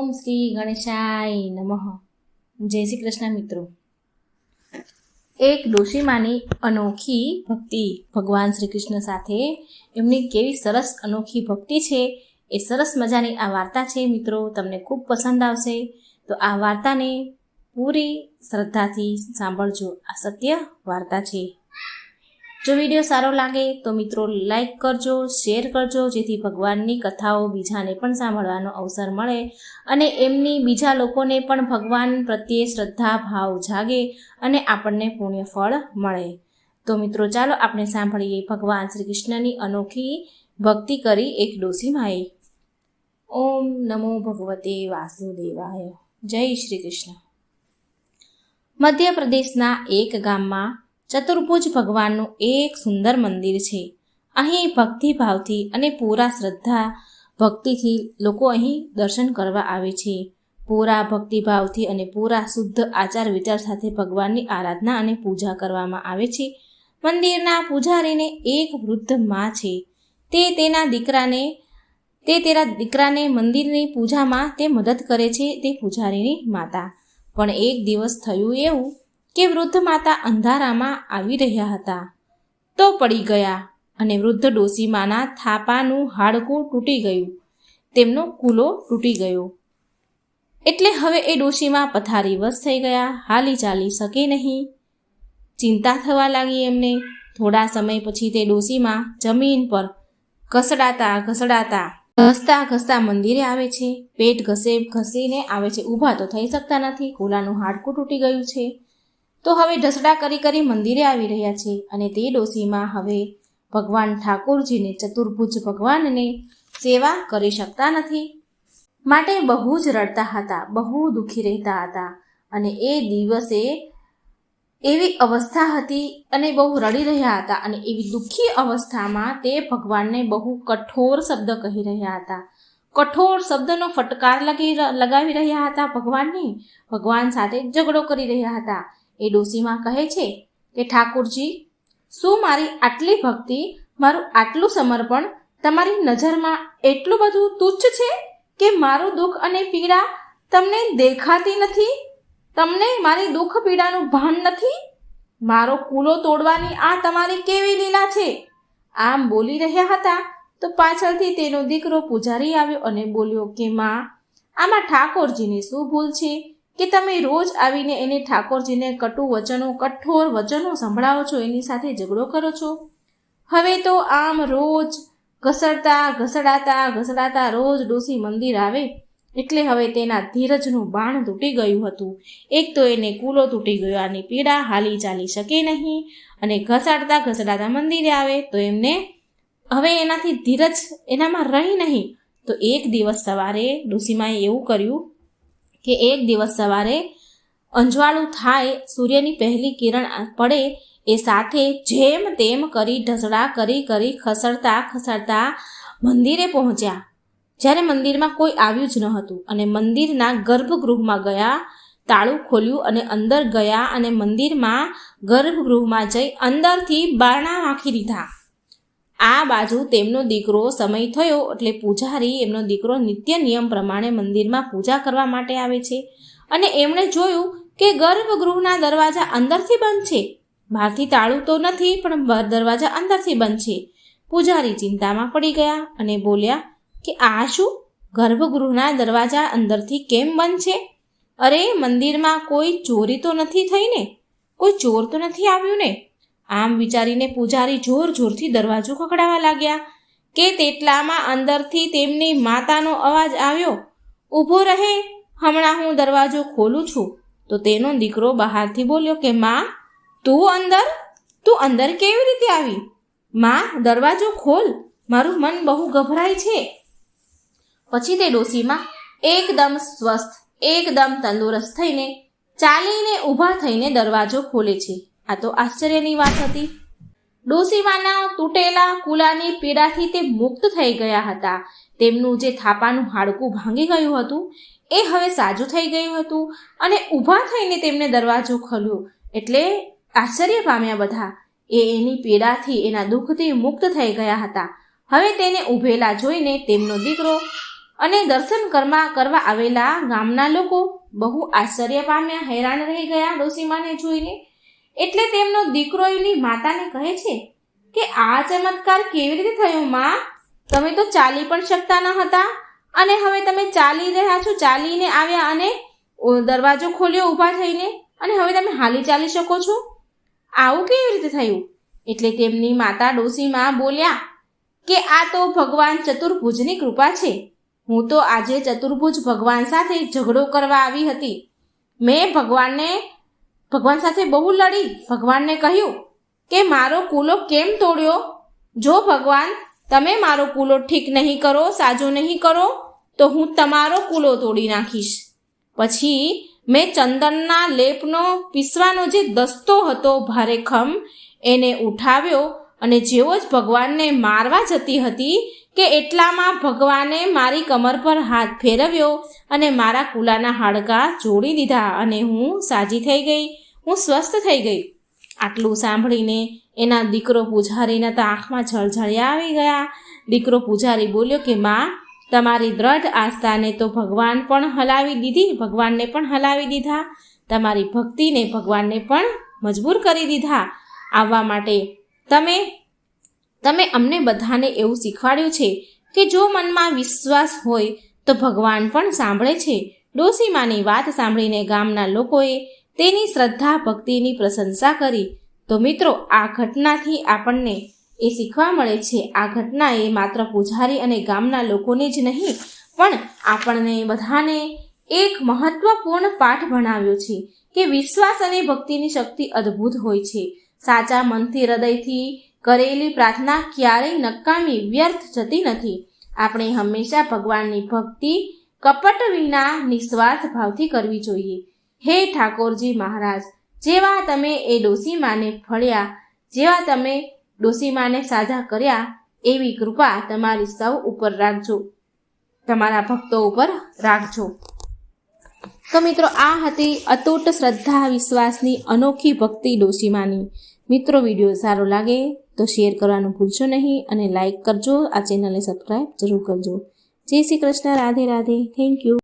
ઓમ શ્રી ગણેશાય નમઃ. જય શ્રી કૃષ્ણ મિત્રો. એક ડોશીમાની અનોખી ભક્તિ ભગવાન શ્રી કૃષ્ણ સાથે. એમની કેવી સરસ અનોખી ભક્તિ છે એ સરસ મજાની આ વાર્તા છે મિત્રો. તમને ખૂબ પસંદ આવશે તો આ વાર્તાને પૂરી શ્રદ્ધાથી સાંભળજો. આ સત્ય વાર્તા છે. જો વિડીયો સારો લાગે તો મિત્રો લાઈક કરજો, શેર કરજો, જેથી ભગવાનની કથાઓ બીજાને પણ સાંભળવાનો અવસર મળે અને એમની બીજા લોકોને પણ ભગવાન પ્રત્યે શ્રદ્ધા ભાવ જાગે અને આપણને પુણ્ય ફળ મળે. તો મિત્રો ચાલો આપણે સાંભળીએ ભગવાન શ્રી કૃષ્ણની અનોખી ભક્તિ કરી એક ડોશીમાએ. ઓમ નમો ભગવતે વાસુદેવાય. જય શ્રી કૃષ્ણ. મધ્યપ્રદેશના એક ગામમાં ચતુર્ભુજ ભગવાનનું એક સુંદર મંદિર છે. અહીં ભક્તિભાવથી અને પૂરા શ્રદ્ધા ભક્તિથી લોકો અહીં દર્શન કરવા આવે છે. પૂરા ભક્તિભાવથી અને પૂરા શુદ્ધ આચાર વિચાર સાથે ભગવાનની આરાધના અને પૂજા કરવામાં આવે છે. મંદિરના પૂજારીને એક વૃદ્ધ માં છે. તે તેના દીકરાને મંદિરની પૂજામાં તે મદદ કરે છે, તે પૂજારીની માતા. પણ એક દિવસ થયું એવું કે વૃદ્ધ માતા અંધારામાં આવી રહ્યા હતા તો પડી ગયા અને વૃદ્ધ ડોશીમાના થાપાનું હાડકું તૂટી ગયું. તેમનો કૂલો તૂટી ગયો. એટલે હવે એ ડોશીમા પથારીવશ થઈ ગયા, હાલી ચાલી શકે નહીં. ચિંતા થવા લાગી એમને. થોડા સમય પછી તે ડોશીમા જમીન પર ઘસતા મંદિરે આવે છે. પેટ ઘસીને આવે છે. ઊભા તો થઈ શકતા નથી, કૂલાનું હાડકું તૂટી ગયું છે. તો હવે ઢસડા કરી મંદિરે આવી રહ્યા છે અને તે ડોશીમાં હવે ભગવાન ઠાકોરજીને, ચતુર્ભુજ ભગવાનને સેવા કરી શકતા નથી. માટે બહુ જ રડતા હતા, બહુ દુઃખી રહેતા હતા. અને એ દિવસે એવી અવસ્થા હતી અને બહુ રડી રહ્યા હતા અને એવી દુઃખી અવસ્થામાં તે ભગવાનને બહુ કઠોર શબ્દ કહી રહ્યા હતા. કઠોર શબ્દનો ફટકાર લગાવી રહ્યા હતા ભગવાનને. ભગવાન સાથે ઝઘડો કરી રહ્યા હતા. એ ડોશીમા કહે છે કે ઠાકોરજી, શું મારી આટલી ભક્તિ, મારું આટલું સમર્પણ તમારી નજરમાં એટલું બધું તુચ્છ છે કે મારું દુઃખ અને પીડા તમને દેખાતી નથી? તમને મારી દુઃખ પીડાનું ભાન નથી? મારો કૂલો તોડવાની આ તમારી કેવી લીલા છે? આમ બોલી રહ્યા હતા તો પાછળથી તેનો દીકરો પૂજારી આવ્યો અને બોલ્યો કે માં, આમાં ઠાકોરજીની શું ભૂલ છે કે તમે રોજ આવીને એને ઠાકોરજીને કઠોર વચનો સંભળાવો છો, એની સાથે ઝઘડો કરો છો? હવે તો આમ રોજ ઘસડાતા રોજ ડોશી મંદિર આવે એટલે હવે તેના ધીરજનું બાણ તૂટી ગયું હતું. એક તો એને કૂલો તૂટી ગયો, આની પીડા, હાલી ચાલી શકે નહીં અને ઘસડાતા મંદિરે આવે તો એમને હવે એનાથી ધીરજ એનામાં રહી નહીં. તો એક દિવસ સવારે ડોશીમાએ એવું કર્યું કે એક દિવસ સવારે અંજવાળું થાય, સૂર્યની પહેલી કિરણ પડે એ સાથે જેમ તેમ કરી ઢસડા કરી ખસડતા મંદિરે પહોંચ્યા. જ્યારે મંદિરમાં કોઈ આવ્યું જ ન હતું અને મંદિરના ગર્ભગૃહમાં ગયા, તાળું ખોલ્યું અને અંદર ગયા અને મંદિરમાં ગર્ભગૃહમાં જઈ અંદરથી બારણા નાખી દીધા. આ બાજુ તેમનો દીકરો, સમય થયો એટલે પૂજારી, એમનો દીકરો નિત્ય નિયમ પ્રમાણે મંદિરમાં પૂજા કરવા માટે આવે છે અને એમણે જોયું કે ગર્ભગૃહના દરવાજા અંદરથી બંધ છે. બહારથી તાળું તો નથી પણ દરવાજા અંદરથી બંધ છે. પૂજારી ચિંતામાં પડી ગયા અને બોલ્યા કે આ શું? ગર્ભગૃહના દરવાજા અંદરથી કેમ બંધ છે? અરે, મંદિરમાં કોઈ ચોરી તો નથી થઈ ને? કોઈ ચોર તો નથી આવ્યું ને? આમ વિચારીને પૂજારી જોરથી દરવાજો ખખડાવવા લાગ્યા કે તેટલામાં અંદરથી તેમની માતાનો અવાજ આવ્યો, ઊભો રહે, હમણાં હું દરવાજો ખોલું છું. તો તેનો દીકરો બહારથી બોલ્યો કે માં, તું અંદર કેવી રીતે આવી? માં, દરવાજો ખોલ, મારું મન બહુ ગભરાય છે. પછી તે ડોશીમાં એકદમ સ્વસ્થ, એકદમ તંદુરસ્ત થઈને ચાલીને ઊભા થઈને દરવાજો ખોલે છે. આ તો આશ્ચર્યની વાત હતી. ડોશીમાના તૂટેલા કૂલાની પીડાથી તે મુક્ત થઈ ગયા હતા. તેમનું જે થાપાનું હાડકું ભાંગી ગયું હતું એ હવે સાજું થઈ ગયું હતું અને ઊભા થઈને તેમને દરવાજો ખોલ્યો એટલે આશ્ચર્ય પામ્યા બધા. એની પીડાથી, એના દુઃખથી મુક્ત થઈ ગયા હતા. હવે તેને ઊભેલા જોઈને તેમનો દીકરો અને દર્શન કરવા આવેલા ગામના લોકો બહુ આશ્ચર્ય પામ્યા, હેરાન રહી ગયા ડોસીમાને જોઈને. એટલે તેમનો દીકરો એની માતાને કહે છે કે આ ચમત્કાર કેવી રીતે થયો માં? તમે તો ચાલી પણ શકતા ન હતા અને હવે તમે ચાલી રહ્યા છો, ચાલીને આવ્યા અને દરવાજો ખોલ્યો ઊભા થઈને, અને હવે તમે હાલી ચાલી શકો છો. આવું કેવી રીતે થયું? એટલે તેમની માતા ડોસીમાં બોલ્યા કે આ તો ભગવાન ચતુર્ભુજની કૃપા છે. હું તો આજે ચતુર્ભુજ ભગવાન સાથે ઝઘડો કરવા આવી હતી. મેં ભગવાન સાથે બહુ લડી. ભગવાનને કહ્યું કે મારો કૂલો કેમ તોડ્યો? જો ભગવાન તમે મારો કૂલો ઠીક નહીં કરો, સાજો નહીં કરો, તો હું તમારો કૂલો તોડી નાખીશ. પછી મેં ચંદનના લેપનો પીસવાનો જે દસ્તો હતો ભારેખમ, એને ઉઠાવ્યો અને જેવો જ ભગવાનને મારવા જતી હતી કે એટલામાં ભગવાને મારી કમર પર હાથ ફેરવ્યો અને મારા કૂલાના હાડકાં જોડી દીધા અને હું સાજી થઈ ગઈ, હું સ્વસ્થ થઈ ગઈ. આટલું સાંભળીને એના દીકરો પૂજારીના તો આંખમાં જળજળિયા આવી ગયા. દીકરો પૂજારી બોલ્યો કે માં, તમારી દ્રઢ આસ્થાને તો ભગવાનને પણ હલાવી દીધા, તમારી ભક્તિને ભગવાનને પણ મજબૂર કરી દીધા. આવવા માટે તમે અમને બધાને એવું શીખવાડ્યું છે કે જો મનમાં વિશ્વાસ હોય તો ભગવાન પણ સાંભળે છે. ડોસીમાની વાત સાંભળીને ગામના લોકોએ તેની શ્રદ્ધા ભક્તિની પ્રશંસા કરી. તો મિત્રો, આ ઘટનાથી આપણને એ શીખવા મળે છે. આ ઘટના એ માત્ર પૂજારી અને ગામના લોકોને જ નહીં પણ આપણને બધાને એક મહત્વપૂર્ણ પાઠ ભણાવ્યો છે કે વિશ્વાસ અને ભક્તિની શક્તિ અદ્ભુત હોય છે. સાચા મનથી, હૃદયથી કરેલી પ્રાર્થના ક્યારેય નકામી વ્યર્થ જતી નથી. આપણે હંમેશા ભગવાનની ભક્તિ કપટ વિના નિસ્વાર્થ ભાવથી કરવી જોઈએ. હે ઠાકોરજી મહારાજ, જેવા તમે એ ડોસીમાને ફળ્યા, જેવા તમે ડોસીમાને સાજા કર્યા, એવી કૃપા તમારી સૌ ઉપર રાખજો, તમારા ભક્તો ઉપર રાખજો. તો મિત્રો, આ હતી અતૂટ શ્રદ્ધા વિશ્વાસની અનોખી ભક્તિ ડોસીમાની. મિત્રો, વિડીયો સારો લાગે તો શેર કરવાનું ભૂલશો નહીં અને લાઈક કરજો. આ ચેનલને સબસ્ક્રાઈબ જરૂર કરજો. જય શ્રી કૃષ્ણ. રાધે રાધે. Thank you.